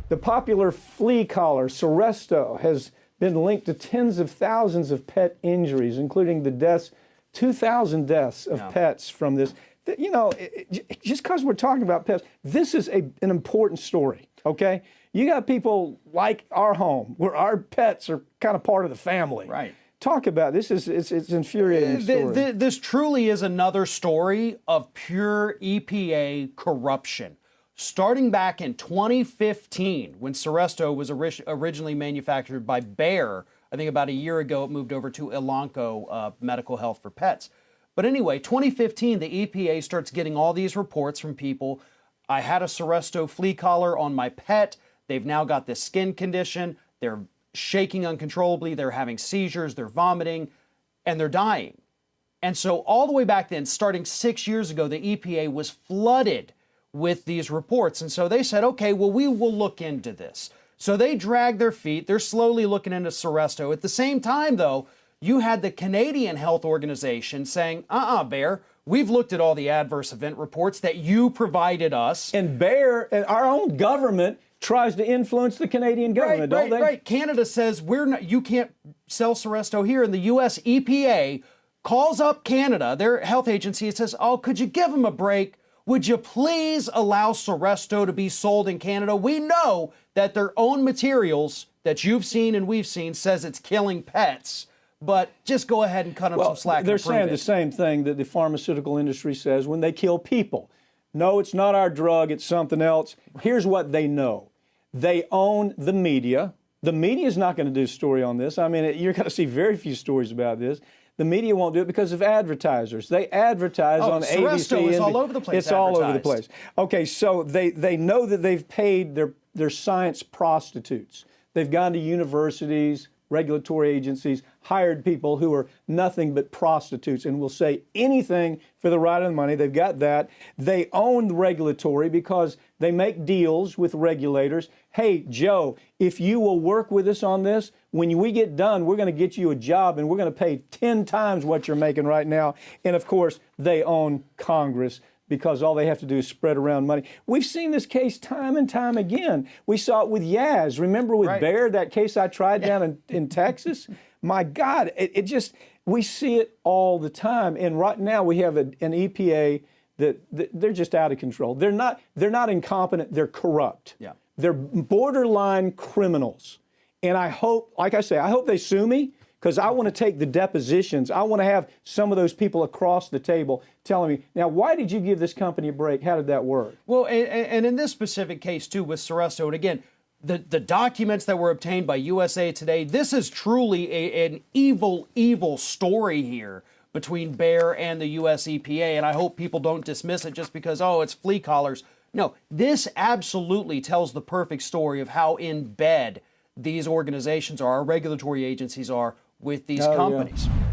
The popular flea collar, Seresto, has been linked to tens of thousands of pet injuries, including the deaths, 2,000 deaths of pets from this. You know, just because we're talking about pets, this is an important story, okay? You got people like our home, where our pets are kind of part of the family. Right. Talk about this. It's infuriating story. This truly is another story of pure EPA corruption. Starting back in 2015, when Seresto was originally manufactured by Bayer, I think about a year ago it moved over to Elanco Medical Health for Pets. But anyway, 2015, the EPA starts getting all these reports from people. I had a Seresto flea collar on my pet. They've now got this skin condition. They're shaking uncontrollably. They're having seizures. They're vomiting, and they're dying. And so all the way back then, starting 6 years ago, the EPA was flooded with these reports. And so they said, okay, well, we will look into this. So they dragged their feet. They're slowly looking into Seresto. At the same time, though, you had the Canadian Health Organization saying, Bayer, we've looked at all the adverse event reports that you provided us. And Bayer, and our own government, tries to influence the Canadian government, don't they? Right. Canada says you can't sell Seresto here. And the U.S. EPA calls up Canada, their health agency, and says, oh, could you give them a break? Would you please allow Seresto to be sold in Canada? We know that their own materials that you've seen and we've seen says it's killing pets, but just go ahead and cut them some slack. They're saying the same thing that the pharmaceutical industry says when they kill people. No, it's not our drug, it's something else. Here's what they know. They own the media. The media is not going to do a story on this. I mean, you're going to see very few stories about this. The media won't do it because of advertisers. They advertise on ABC. Seresto is all over the place. It's all over the place. Okay, so they know that they've paid their science prostitutes. They've gone to universities, regulatory agencies, hired people who are nothing but prostitutes and will say anything for the right of the money. They've got that. They own the regulatory because they make deals with regulators. Hey, Joe, if you will work with us on this, when we get done, we're going to get you a job and we're going to pay 10 times what you're making right now. And of course, they own Congress because all they have to do is spread around money. We've seen this case time and time again. We saw it with Yaz. Remember with Bayer, that case I tried down in Texas? My God, we see it all the time. And right now we have an EPA that they're just out of control. They're not incompetent, they're corrupt. Yeah. They're borderline criminals. And I hope, like I say, I hope they sue me because I want to take the depositions. I want to have some of those people across the table telling me, now, why did you give this company a break? How did that work? Well, and in this specific case, too, with Seresto, and again, the documents that were obtained by USA Today, this is truly an evil, evil story here between Bayer and the US EPA, and I hope people don't dismiss it just because, oh, it's flea collars. No, this absolutely tells the perfect story of how in bed these organizations are, our regulatory agencies are, with these companies. Yeah.